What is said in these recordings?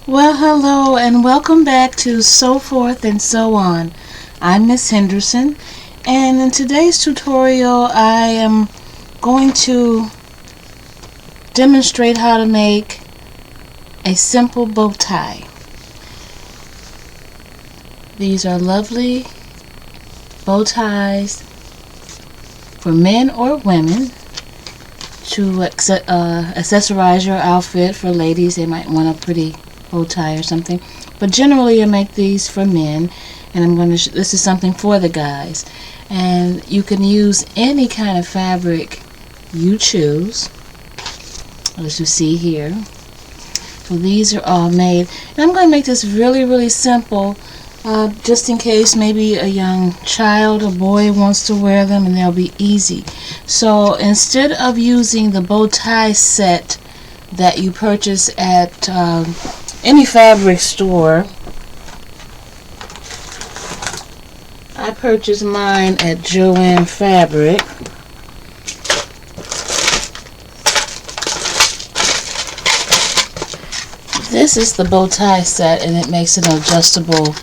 Well, hello and welcome back to So Forth and So On. I'm Miss Henderson, and in today's tutorial I am going to demonstrate how to make a simple bow tie. These are lovely bow ties for men or women to accessorize your outfit. For ladies, they might want a pretty bow tie or something, but generally I make these for men, and this is something for the guys, and you can use any kind of fabric you choose, as you see here. So these are all made, and I'm going to make this really simple, just in case maybe a young child or boy wants to wear them, and they'll be easy. So instead of using the bow tie set that you purchase at any fabric store, I purchased mine at Joann Fabric. This is the bow tie set, and it makes an adjustable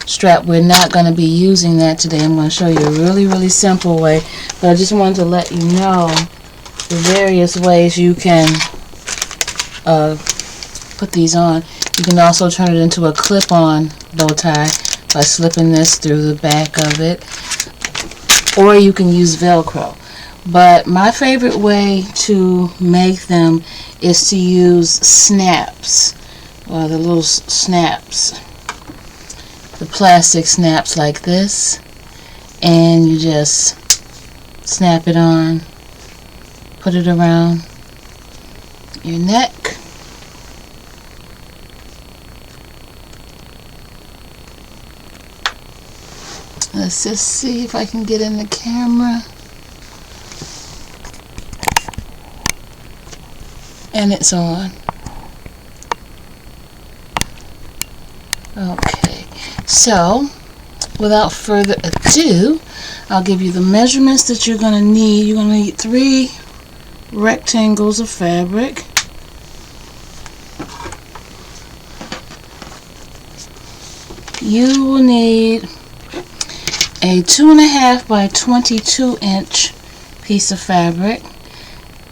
strap. We're not going to be using that today. I'm going to show you a really simple way, but I just wanted to let you know the various ways you can put these on. You can also turn it into a clip-on bow tie by slipping this through the back of it, or you can use Velcro. But my favorite way to make them is to use snaps, or the little snaps, the plastic snaps like this, and you just snap it on, put it around your neck. Let's just see if I can get in the camera. And it's on. Okay, so without further ado, I'll give you the measurements that you're going to need. You're going to need 3 rectangles of fabric. You will need a 2.5 by 22 inch piece of fabric,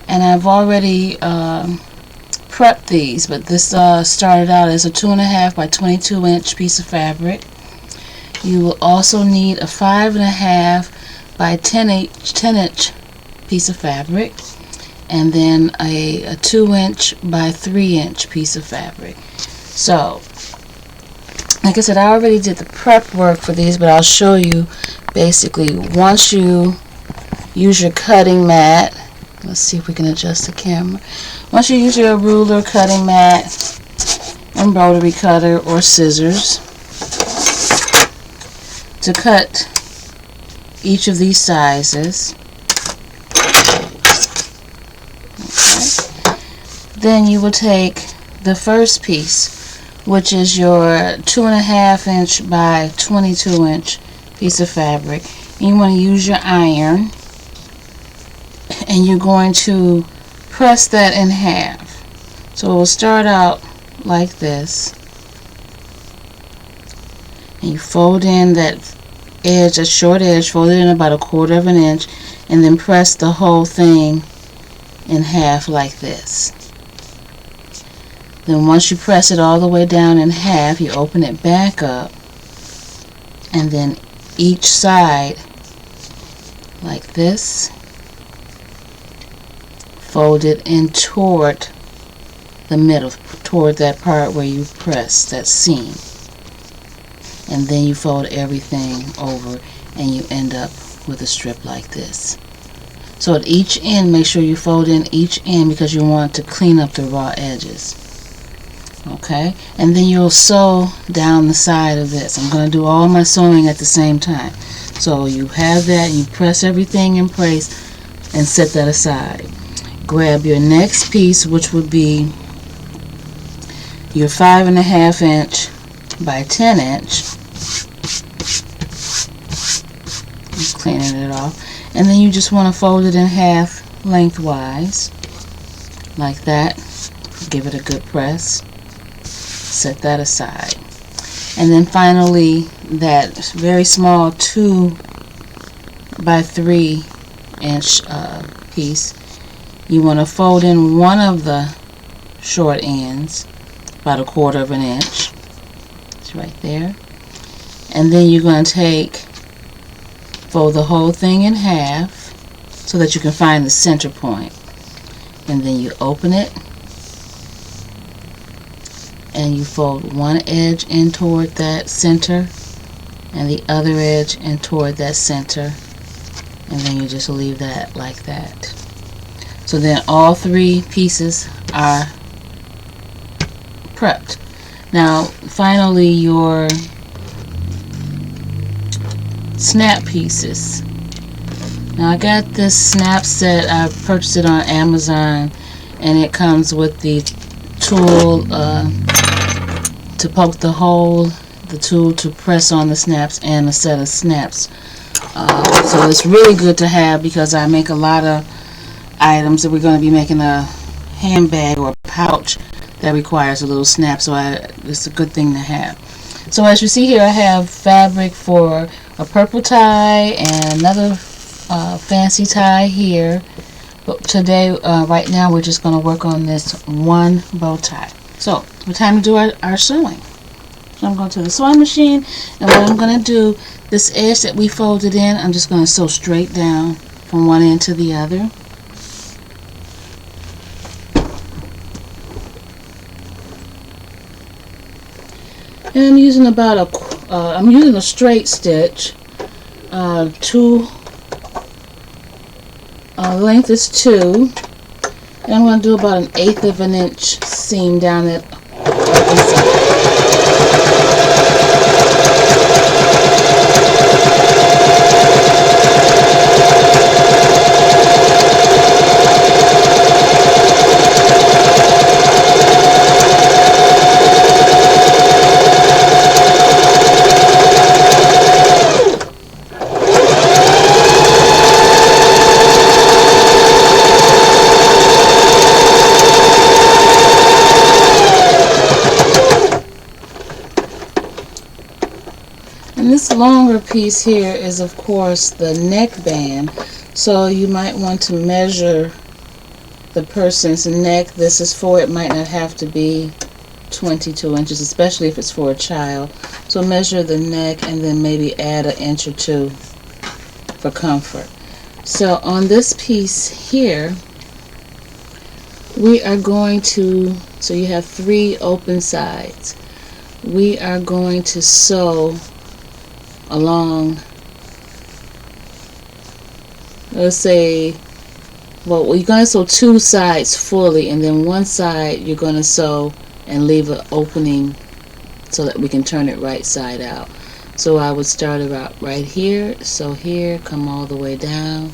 and I've already prepped these, but this started out as a 2.5 by 22 inch piece of fabric. You will also need a 5.5 by 10 inch piece of fabric, and then a 2 inch by 3 inch piece of fabric. So like I said, I already did the prep work for these, but I'll show you basically. Once you use your cutting mat, let's see if we can adjust the camera. Once you use your ruler, cutting mat, embroidery cutter, or scissors to cut each of these sizes, okay, then you will take the first piece, which is your 2.5 inch by 22 inch piece of fabric. And you want to use your iron, and you're going to press that in half. So it will start out like this, and you fold in that edge, a short edge, fold it in about 1/4 inch, and then press the whole thing in half like this. Then once you press it all the way down in half, you open it back up, and then each side like this, fold it in toward the middle, toward that part where you press that seam, and then you fold everything over, and you end up with a strip like this. So at each end, make sure you fold in each end, because you want to clean up the raw edges. Okay, and then you'll sew down the side of this. I'm going to do all my sewing at the same time. So you have that, you press everything in place and set that aside. Grab your next piece, which would be your 5.5 inch by 10 inch. I'm cleaning it off. And then you just want to fold it in half lengthwise, like that. Give it a good press. set that aside. And then finally, that very small 2 by 3 inch piece, you want to fold in one of the short ends about 1/4 of an inch. It's right there. And then you're going to fold the whole thing in half so that you can find the center point. And then you open it and you fold one edge in toward that center and the other edge in toward that center, and then you just leave that like that. So then all 3 pieces are prepped. Now finally, your snap pieces. Now I got this snap set. I purchased it on Amazon, and it comes with the tool to poke the hole, the tool to press on the snaps, and a set of snaps. So it's really good to have, because I make a lot of items that we're going to be making a handbag or pouch that requires a little snap, so it's a good thing to have. So as you see here, I have fabric for a purple tie and another fancy tie here. But today, right now, we're just going to work on this one bow tie. So it's time to do our sewing. So I'm going to the sewing machine, and what I'm going to do, this edge that we folded in, I'm just going to sew straight down from one end to the other. And I'm using I'm using a straight stitch. Length is 2, and I'm going to do about 1/8 of an inch seam down that inside. And this longer piece here is, of course, the neckband. So you might want to measure the person's neck. This is for, it might not have to be 22 inches, especially if it's for a child. So measure the neck and then maybe add 1 inch or 2 for comfort. So on this piece here, we are going to, so you have 3 open sides. We are going to sew along, let's say, well, you're going to sew 2 sides fully, and then one side you're going to sew and leave an opening so that we can turn it right side out. So I would start about right here, sew here, come all the way down,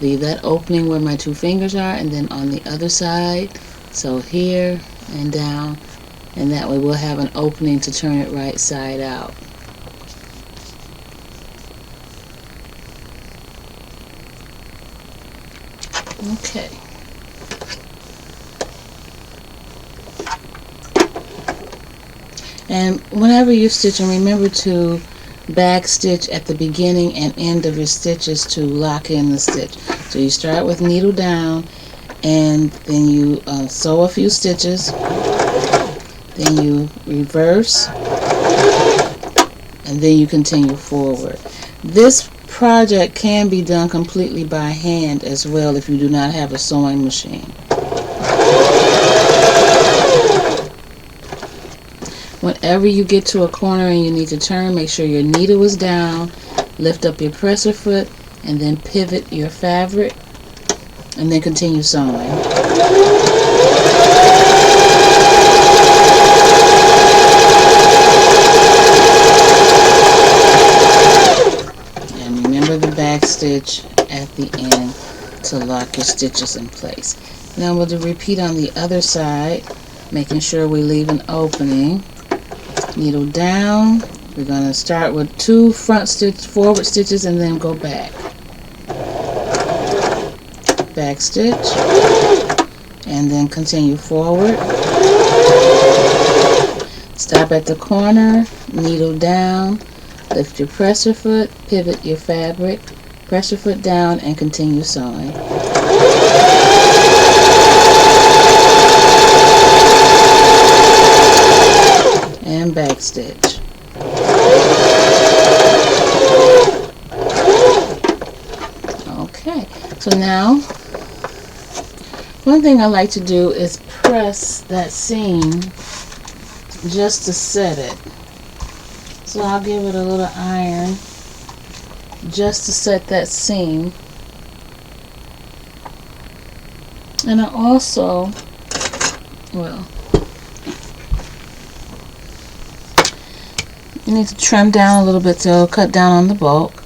leave that opening where my 2 fingers are, and then on the other side, sew here and down, and that way we'll have an opening to turn it right side out. Okay. And whenever you're stitching, remember to back stitch at the beginning and end of your stitches to lock in the stitch. So you start with needle down, and then you sew a few stitches, then you reverse, and then you continue forward. This project can be done completely by hand as well if you do not have a sewing machine. Whenever you get to a corner and you need to turn, make sure your needle is down, lift up your presser foot, and then pivot your fabric, and then continue sewing. The back stitch at the end to lock your stitches in place. Now we'll repeat on the other side, making sure we leave an opening. Needle down. We're going to start with 2 forward stitches and then go back. Back stitch, and then continue forward. Stop at the corner, needle down, lift your presser foot, pivot your fabric, presser foot down, and continue sewing. And backstitch. Okay, so now one thing I like to do is press that seam just to set it. So I'll give it a little iron just to set that seam. And I also, well, you need to trim down a little bit to cut down on the bulk.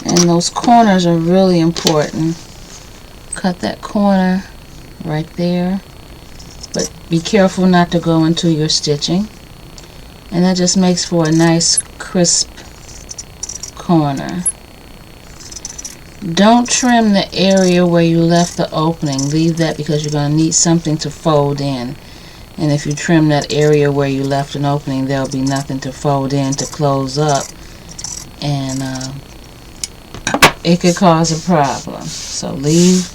And those corners are really important. Cut that corner right there. But be careful not to go into your stitching. And that just makes for a nice crisp corner. Don't trim the area where you left the opening. Leave that because you're going to need something to fold in. And if you trim that area where you left an opening, there'll be nothing to fold in to close up. And it could cause a problem. So leave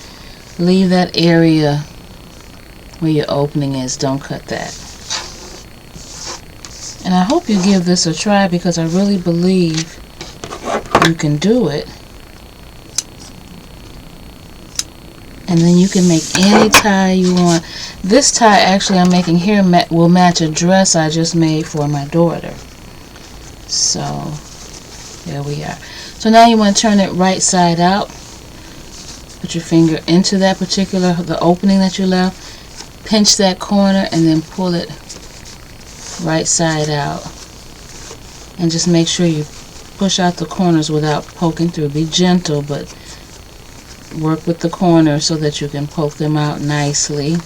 that area where your opening is. Don't cut that. And I hope you give this a try because I really believe you can do it. And then you can make any tie you want. This tie actually I'm making here will match a dress I just made for my daughter. So there we are. So now you want to turn it right side out. Put your finger into that particular, the opening that you left. Pinch that corner and then pull it right side out. And just make sure you push out the corners without poking through. Be gentle, but work with the corners so that you can poke them out nicely.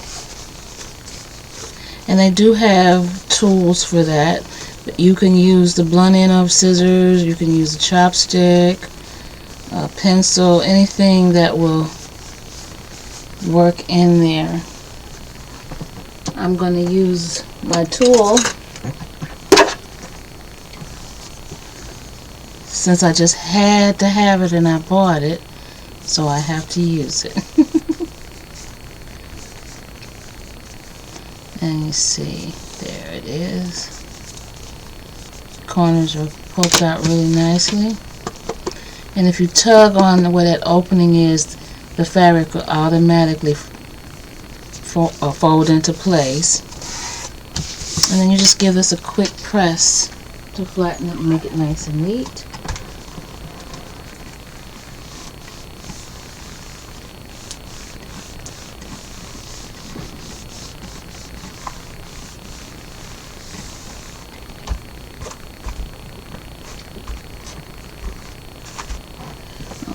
And they do have tools for that. You can use the blunt end of scissors, you can use a chopstick, a pencil, anything that will work in there. I'm going to use my tool since I just had to have it and I bought it, so I have to use it. And you see, there it is. Corners are poked out really nicely. And if you tug on where that opening is, the fabric will automatically fold into place. And then you just give this a quick press to flatten it and make it nice and neat.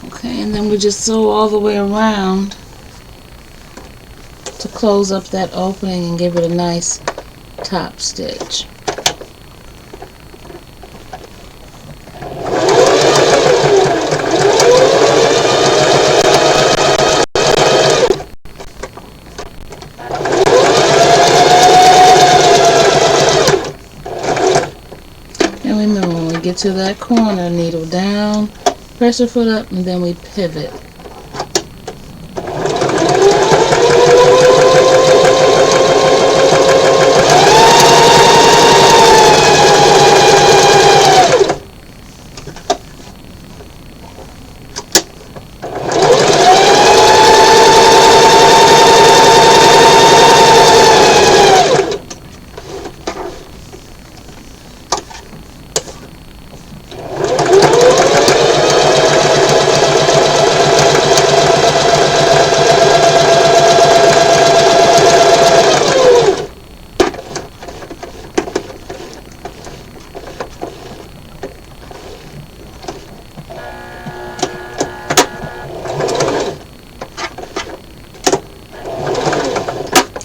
Okay, and then we just sew all the way around to close up that opening and give it a nice top stitch. And remember, when we get to that corner, needle down, press your foot up, and then we pivot.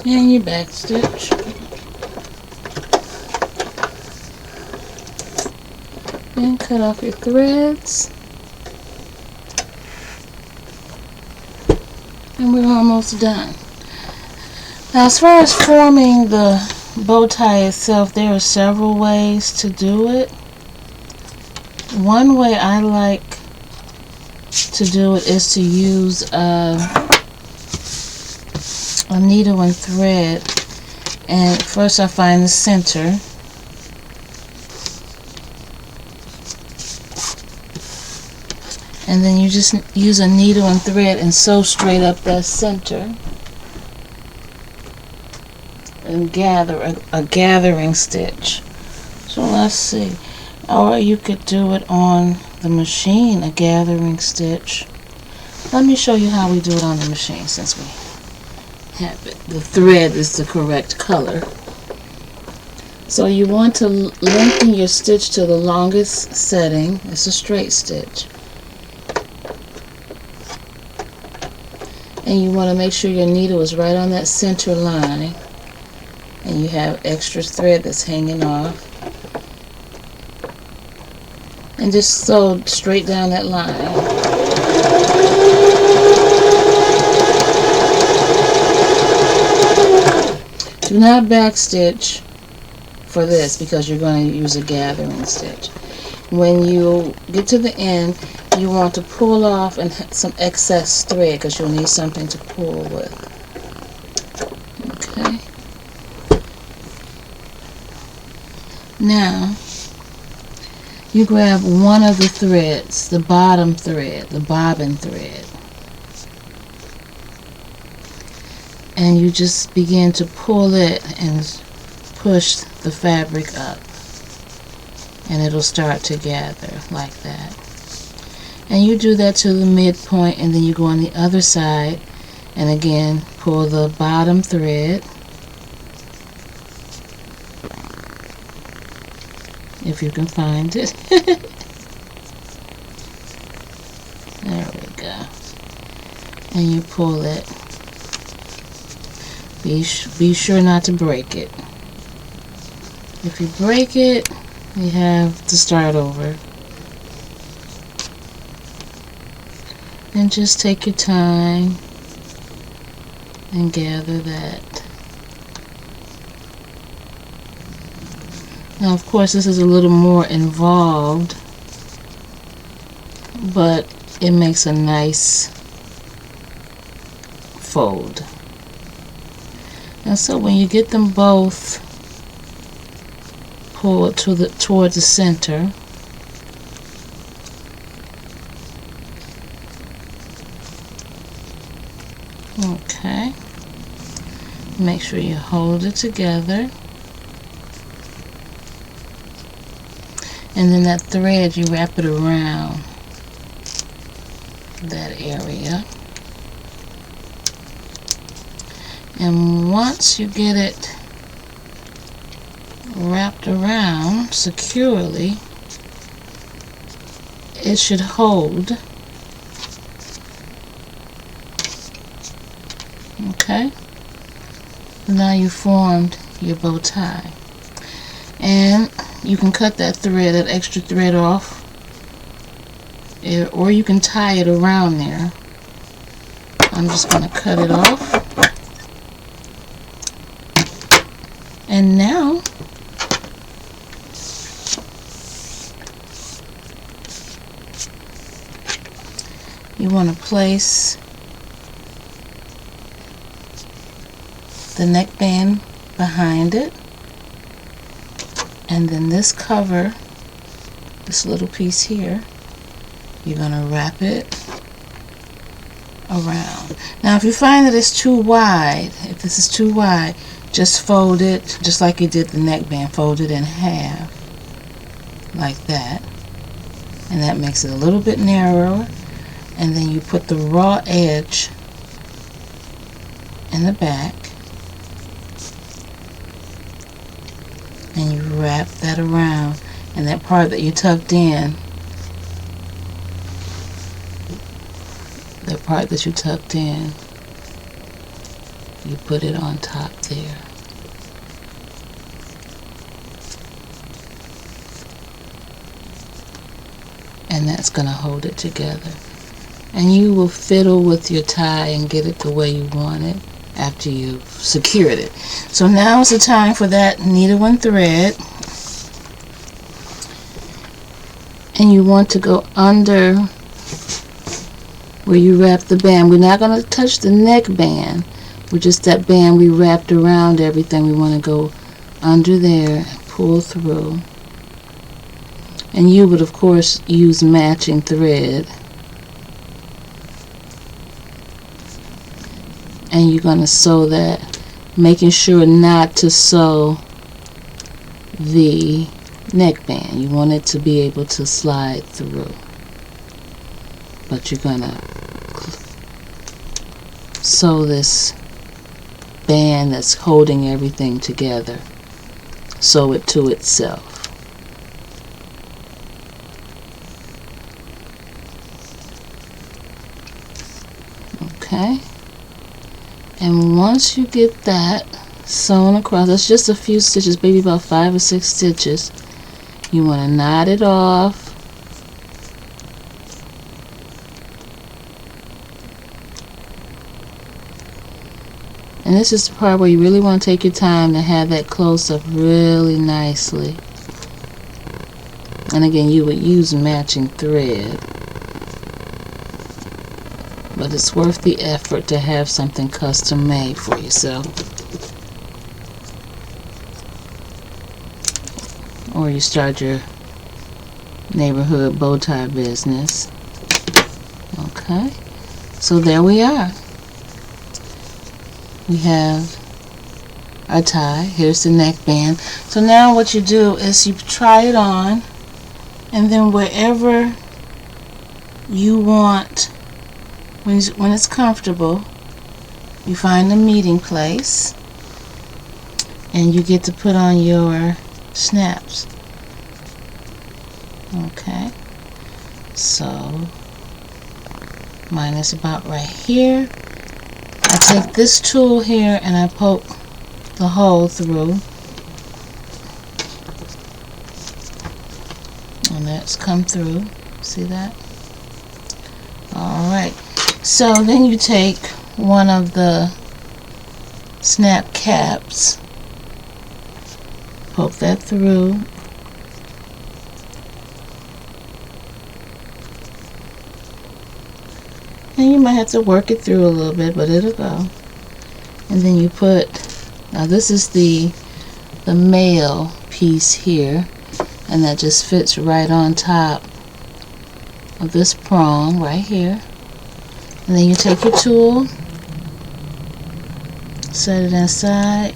And your back stitch. And cut off your threads. And we're almost done. Now as far as forming the bow tie itself, there are several ways to do it. One way I like to do it is to use a needle and thread. And first I find the center. And then you just use a needle and thread and sew straight up that center. And gather a gathering stitch. So let's see. Or you could do it on the machine, a gathering stitch. Let me show you how we do it on the machine since we have it. The thread is the correct color. So you want to lengthen your stitch to the longest setting. It's a straight stitch. And you want to make sure your needle is right on that center line. And you have extra thread that's hanging off. And just sew straight down that line. Do not backstitch for this because you're going to use a gathering stitch. When you get to the end, you want to pull off and some excess thread because you'll need something to pull with. Okay. Now, you grab one of the threads, the bottom thread, the bobbin thread, and you just begin to pull it and push the fabric up, and it'll start to gather like that. And you do that to the midpoint, and then you go on the other side and again pull the bottom thread, if you can find it. There we go. And you pull it. Be sure not to break it. If you break it, you have to start over. And just take your time and gather that. Now, of course, this is a little more involved, but it makes a nice fold. And so when you get them both pulled toward the center, okay, make sure you hold it together. And then that thread, you wrap it around that area. And once you get it wrapped around securely, it should hold. Okay? Now you formed your bow tie. And you can cut that thread, that extra thread off, or you can tie it around there. I'm just going to cut it off. And now you want to place the neckband behind it. And then this cover, this little piece here, you're going to wrap it around. Now if you find that it's too wide, if this is too wide, just fold it, just like you did the neckband, fold it in half, like that. And that makes it a little bit narrower. And then you put the raw edge in the back. And you wrap that around, and that part that you tucked in, you put it on top there. And that's going to hold it together. And you will fiddle with your tie and get it the way you want it. after you've secured it. So now is the time for that needle and thread, and you want to go under where you wrap the band. We're not going to touch the neckband, with just that band we wrapped around everything. We want to go under there and pull through. And you would of course use matching thread. And you're going to sew that, making sure not to sew the neckband. You want it to be able to slide through. But you're going to sew this band that's holding everything together. Sew it to itself. Okay. And once you get that sewn across, it's just a few stitches, maybe about 5 or 6 stitches. You want to knot it off. And this is the part where you really want to take your time to have that close up really nicely. And again, you would use matching thread. But it's worth the effort to have something custom made for yourself. Or you start your neighborhood bow tie business. Okay, so there we are. We have our tie. Here's the neckband. So now what you do is you try it on, and then wherever you want, when it's comfortable, you find a meeting place, and you get to put on your snaps. Okay, so mine is about right here. I take this tool here and I poke the hole through, and that's come through. See that? Alright, so then you take one of the snap caps, poke that through, and you might have to work it through a little bit, but it'll go. And then you put, now this is the male piece here, and that just fits right on top of this prong right here. And then you take your tool, set it inside,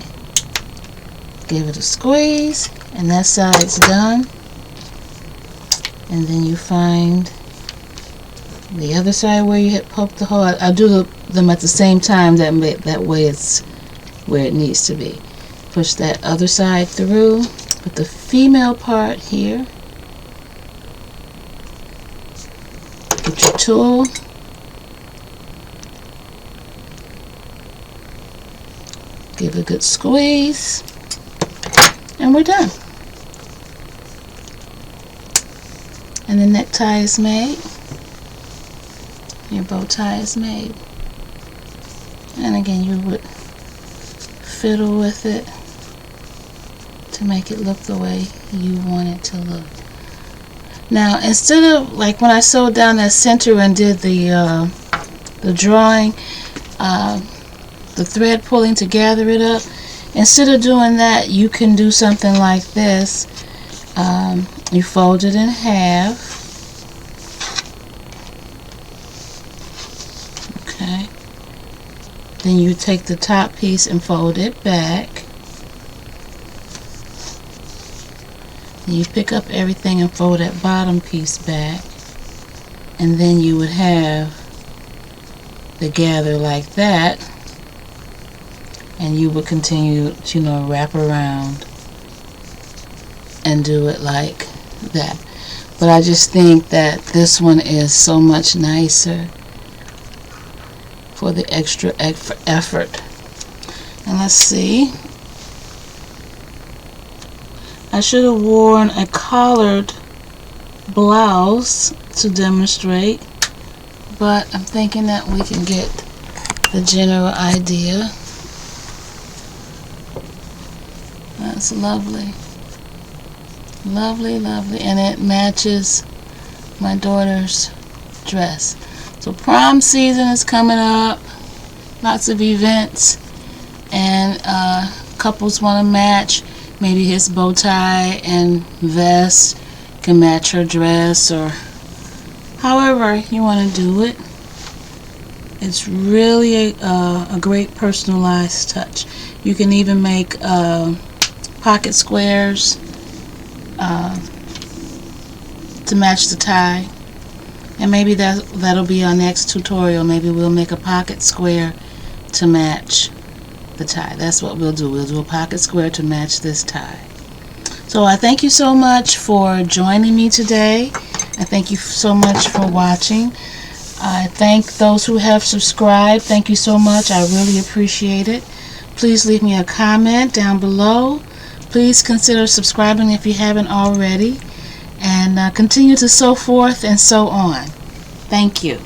give it a squeeze, and that side's done. And then you find the other side where you had poked the hole. I do them at the same time, that way it's where it needs to be. Push that other side through, put the female part here, get your tool, give it a good squeeze, and we're done. And the necktie is made. Your bow tie is made. And again, you would fiddle with it to make it look the way you want it to look. Now, instead of, like when I sewed down that center and did the drawing, the thread pulling to gather it up, instead of doing that, you can do something like this. You fold it in half. Okay. Then you take the top piece and fold it back. Then you pick up everything and fold that bottom piece back. And then you would have the gather like that. And you would continue to, wrap around and do it like that. But I just think that this one is so much nicer for the extra effort. And let's see. I should have worn a collared blouse to demonstrate, but I'm thinking that we can get the general idea. That's lovely. Lovely, lovely. And it matches my daughter's dress. So prom season is coming up. Lots of events. And couples want to match. Maybe his bow tie and vest can match her dress, or however you want to do it. It's really a great personalized touch. You can even make pocket squares to match the tie. And maybe that'll be our next tutorial. Maybe we'll make a pocket square to match the tie. That's what we'll do. We'll do a pocket square to match this tie. So I thank you so much for joining me today. I thank you so much for watching. I thank those who have subscribed. Thank you so much. I really appreciate it. Please leave me a comment down below. Please consider subscribing if you haven't already. And continue to sew forth and sew on. Thank you.